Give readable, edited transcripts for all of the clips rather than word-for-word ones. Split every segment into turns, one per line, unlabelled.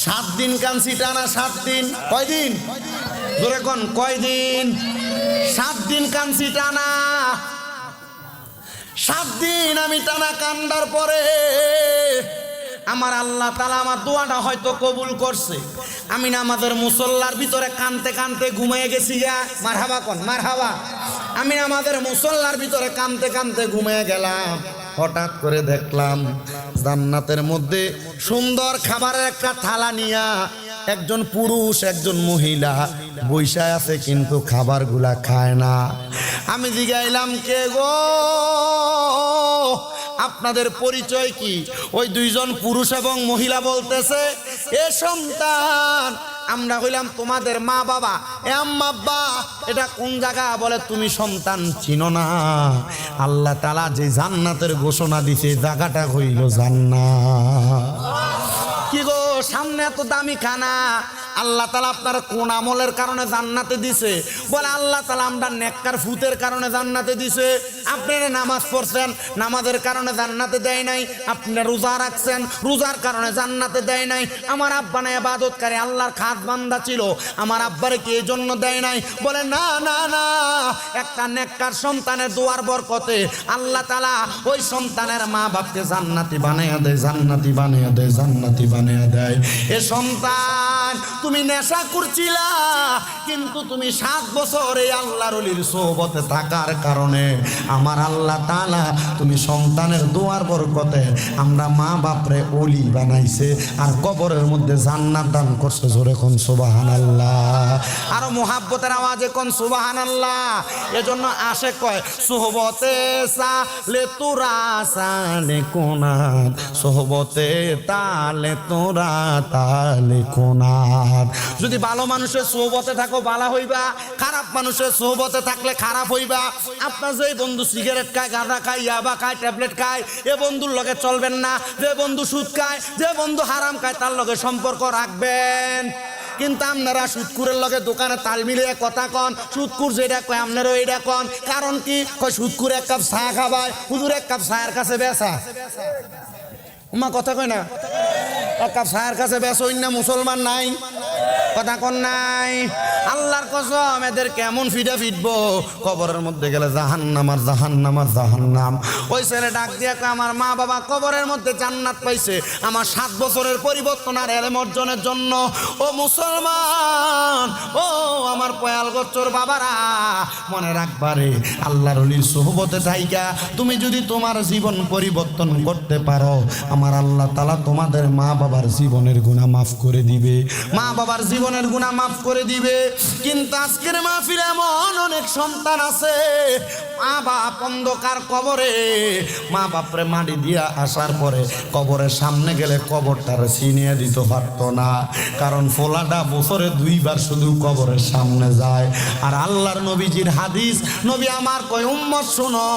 7 দিন কাঁদছি টানা, 7 দিন। কয়দিন? জোরে কোন, কয়দিন? 7 দিন কাঁদছি টানা। 7 দিন আমি টানা কান্দার পরে আমার আল্লাহ তাআলা আমার দোয়াটা হয়তো কবুল করছে। আমি নামাজের মুসল্লার ভিতরে কানতে কানতে ঘুমিয়ে গেছি। মারহাবা কোন, মারহাবা। আমি নামাজের মুসল্লার ভিতরে কানতে কানতে ঘুমিয়ে গেলাম। হঠাৎ করে দেখলাম জান্নাতের মধ্যে সুন্দর খাবারের একটা থালা নিয়া একজন পুরুষ একজন মহিলা বৈশায় আছে, কিন্তু খাবারগুলা খায় না। আমি জিগাইলাম, কে গো, আপনাদের পরিচয় কি? ওই 2 জন পুরুষ এবং মহিলা বলতেছে, এ সন্তান, আমরা হইলাম তোমাদের মা বাবা। এ আম্মা আব্বা, এটা কোন জায়গা? বলে, তুমি সন্তান চিনো না? আল্লাহ তাআলা যে জান্নাতের ঘোষণা দিছে, জায়গাটা হইল জান্নাত। কি গো, সামনে এত দামি খানা, আল্লাহ তাআলা আপনার কোন আমলের কারণে জান্নাতে দিছে? বলে, আল্লাহ তাআলা আমরা নেককার ফুতের কারণে জান্নাতে দিছে। আপনারা নামাজ পড়ছেন, নামাজের কারণে জান্নাতে দেয় নাই। আপনি রোজা রাখছেন, রোজার কারণে জান্নাতে দেয় নাই। আমার আব্বা না ইবাদতকারী আল্লাহর খাস বান্দা ছিল, আমার আব্বারে কি এই জন্য দেয় নাই? বলে, না না না, একটা নেককার সন্তানের দোয়ার বরকতে আল্লাহ তাআলা ওই সন্তানের মা বাপকে জান্নাতি বানাইয়া দেয়, জান্নাতি বানাইয়া দেয়, জান্নাতি বানাইয়া দেয়। এ সন্তান, তুমি নেশা করছিলা, কিন্তু তুমি 7 বছর এই আল্লাহর ওলির সোহবতে থাকার কারণে আমার আল্লাহ তাআলা তুমি সন্তানের দোয়ার বরকতে আমরা মা বাপরে ওলি বানাইছে, আর কবরের মধ্যে জান্নাত দান করছে। জোরে কোন সুবহানাল্লাহ। আরো মুহাব্বতের আওয়াজে কোন সুবহানাল্লাহ। এজন্য আশিক কয়, সোহবতে সালে তোরা সালে কোনাত, সোহবতে তালে তোরা তালে কোনাত। যদি ভালো মানুষের সোহবতে থাকো ভালো হইবা, খারাপ মানুষের সোহবতে থাকলে খারাপ হইবা। আপনার যে বন্ধু সিগারেট খায়, গাঁজা খায়, ইয়াবা খায়, ট্যাবলেট খায়, এ বন্ধুর লগে চলবেন না। যে বন্ধু সুদ খায়, যে বন্ধু হারাম খায়, তার লগে সম্পর্ক রাখবেন। কিন্তু আপনারা সুদকুরের লগে দোকানে তাল মিলিয়ে কথা কন, সুদকুর যেটা কয় আপনারও এইটা কন। কারণ কি? কয় সুদকুর 1 কাপ চা খাবায়, হুজুর 1 কাপ চায়ের কাছে বেচা। উমা কথা কয় না, 1 কাপ চায়ের কাছে বেচা। অন্য মুসলমান নাই, কথা কন নাই। আল্লাহর কসম, এদের কেমন ফিডা ফিটবো, কবরের মধ্যে গেলে জাহান্নাম আর জাহান্নাম আর জাহান্নাম। ওই ছেলে ডাক দিয়া কয়, আমার মা বাবা কবরের মধ্যে জান্নাত পাইছে আমার 7 বছরের পরিবর্তন আর এলেম অর্জনের জন্য। ও মুসলমান, ও আমার পয়াল গোচ্চর বাবারা, মনে রাখবারে আল্লাহর ওলির সোহবতে থাইকা তুমি যদি তোমার জীবন পরিবর্তন করতে পারো, আমার আল্লাহ তাআলা তোমাদের মা বাবার জীবনের গুনাহ মাফ করে দিবে, মা বাবার জীবনের গুনাহ মাফ করে দিবে। কিন্তু আজকের মাহফিলে এমন অনেক সন্তান আছে, মা বাপ অন্ধকার কবরে, মা বাপরে মাটি দিয়া আসার পরে কবরের সামনে গেলে কবরটার চিনিয়ে দিতে পারতো না, কারণ ফোলাটা বছরে 2 বার শুধু কবরের সামনে যায়। আর আল্লাহর নবীজির হাদিস, নবী আমার কয়, উম্মত শুনো,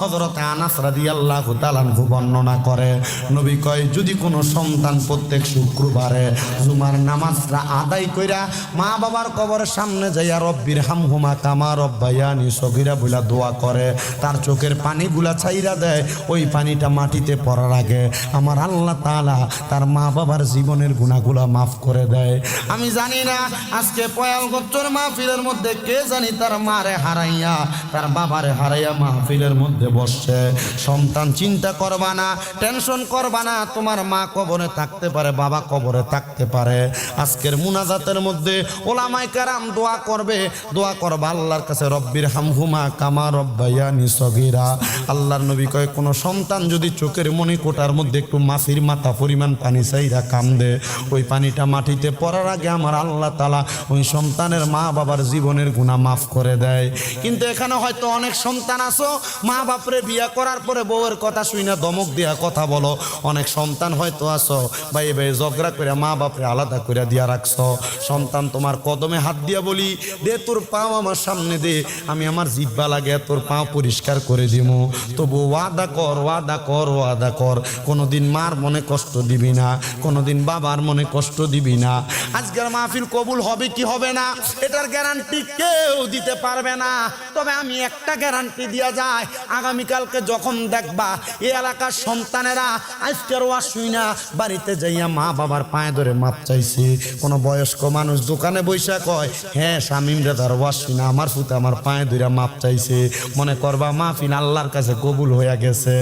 হযরত আনাস রাদিয়াল্লাহু তাআলা আনহু বর্ণনা করে, নবী কয়, যদি কোনো সন্তান প্রত্যেক শুক্রবারে জুমার নামাজটা আদায় কইরা মা বাবার কবরের সামনে যাইয়া রব্বির হামহুমা কামা রব্বায়ানি সগীরা বইলা দোয়া করে, তার চোখের পানিগুলা ছাইরা দেয়, ওই পানিটা মাটিতে পড়ার আগে আমার আল্লাহ তাআলা তার মা বাবার জীবনের গুনাহগুলা মাফ করে দেয়। আমি জানি না আজকে পয়াল গোচ্চর মাহফিলের মধ্যে কে জানি তার মারে হারাইয়া, তার বাবারে হারাইয়া মাহফিলের মধ্যে বসছে। সন্তান, চিন্তা করবা না, টেনশন করবা না, তোমার মা কবরে থাকতে পারে, বাবা কবরে থাকতে পারে। আজকের মুনাজাতের মধ্যে ওলামায়ে কেরাম দোয়া করবে, দোয়া করবা আল্লাহর কাছে, রব্বির হামহুমা কামা রব্বায়ানি সগীরা। আল্লাহর নবী কয়, কোনো সন্তান যদি চোখের মণিকোটার মধ্যে একটু মাছির মাথা পরিমাণ পানি চাইরা কান্দে, ওই পানিটা মাটিতে পড়ার আগে আমার আল্লাহ তাআলা ওই সন্তানের মা বাবার জীবনের গুনাহ মাফ করে দেয়। কিন্তু এখানে হয়তো অনেক সন্তান আছো, মা বাপরে বিয়া করার পরে বউয়ের কথা শুইনা দমক দিয়া কথা বলো। অনেক সন্তান হয়তো আছো, ভাই ভাই ঝগড়া করে মা বাপরে আলাদা করে দিয়া রাখছো। সন্তান, তোমার কদমে হাত দিয়া বলি, দে তোর পাও আমার সামনে দে, আমি আমার জিহ্বা লাগে তোর পাও পরিষ্কার করে দিব। তবু ওয়াদা কর, ওয়াদা কর, ওয়াদা কর, কোনোদিন মার মনে কষ্ট দিবি না, কোনোদিন বাবার মনে কষ্ট দিবি না। আজকের মাহফিল কবুল হবে কি হবে না, এটার গ্যারান্টি কেউ দিতে পারবে না। তবে আমি একটা গ্যারান্টি দিয়া যায়, আগামীকালকে যখন দেখবা এই এলাকার সন্তানেরা আজকের ওয়াজ শুইনা বাড়িতে যাইয়া মা বাবার পায়ে ধরে মাপ চাইছে। কোনো বয়স্ক মানুষ দোকানে বৈশা কয়, হ্যাঁ শামিম রে তার ওয়াজ শুইনা আমার ফুতে আমার পায়ে ধরে মাপ চাইছে, মনে করবা মাহফিল আল্লাহর কাছে কবুল হইয়া গেছে।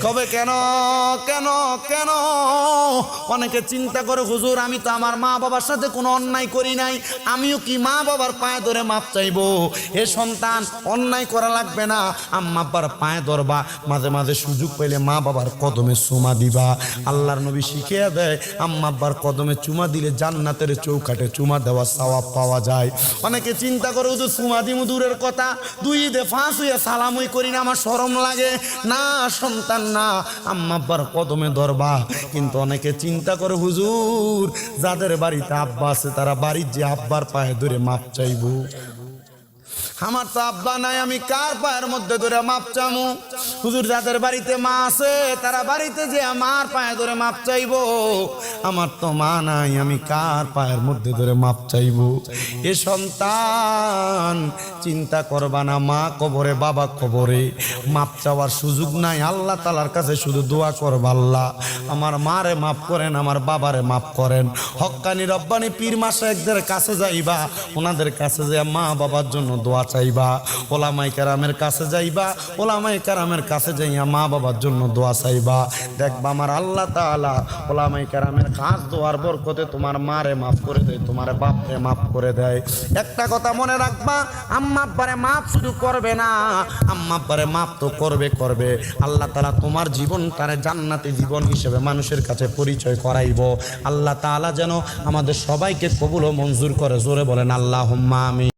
কবে কেন কেন কেন? অনেকে চিন্তা করে, হুজুর আমি তো আমার মা বাবার সাথে কোনো অন্যায় করি নাই, আমিও কি মা বাবার পায়ে ধরে মাপ চাইবো? এ সন্তান, অন্যায় করা লাগবে না, আম্মা আব্বার পায়ে ধরবা, মাঝে মাঝে সুযোগ পেলে মা বাবার কদমে চুমা দিবা। আল্লাহর নবী শিখিয়ে দেয়, আম্মা আব্বার কদমে চুমা দিলে জান্নাতের চৌকাঠে চুমা দেওয়া সওয়াব পাওয়া যায়। অনেকে চিন্তা করে, হুজুর চুমা দিমু দূরের কথা, দুই ঈদে ফাঁস হইয়া সালামই করি না, আমার শরম লাগে না। সন্তান না, আম্মা আব্বার কদমে ধরবা। কিন্তু অনেকে চিন্তা করে, হুজুর যাদের বাড়িতে আব্বা আছে তারা বাড়ির যে আব্বার পায়ে ধরে মাপ চাইবো, আমার তো আব্বা নাই, আমি কার পায়ের মধ্যে ধরে মাপ চামু? হুজুর যাদের বাড়িতে মা আছে তারা বাড়িতে যে আমার পায়ে ধরে মাপ চাইবো, আমার তো মা নাই, আমি কার পায়ের মধ্যে ধরে মাপ চাইবো? এ সন্তান চিন্তা করবা না, মা কবরে বাবা কবরে, মাপ চাওয়ার সুযোগ নাই। আল্লাহ তাআলার কাছে শুধু দোয়া করবা, আল্লাহ আমার মারে মাফ করেন, আমার বাবারে মাফ করেন। হক্কানি রব্বানি পীর মাশায়েখদের কাছে যাইবা, ওনাদের কাছে যে মা বাবার জন্য দোয়া চাইবা। ওলামায়ে কেরামের কাছে যাইবা, ওলামায়ে কেরামের কাছে যাইয়া মা বাবার জন্য দোয়া চাইবা। দেখবা আমার আল্লাহ তাআলা ওলামায়ে কেরামের কাজ দোয়ার বরকতে তোমার মারে মাফ করে দেয়, তোমার বাপরে মাফ করে দেয়। একটা কথা মনে রাখবা, আম্মা আব্বারে মাফ শুধু করবে না, আম্মা আব্বারে মাফ তো করবে। আল্লাহ তাআলা তোমার জীবনটারে জান্নাতি জীবন হিসেবে মানুষের কাছে পরিচয় করাইব। আল্লাহ তাআলা যেন আমাদের সবাইকে কবুল ও মঞ্জুর করে। জোরে বলেন আল্লাহুম্মা আমিন।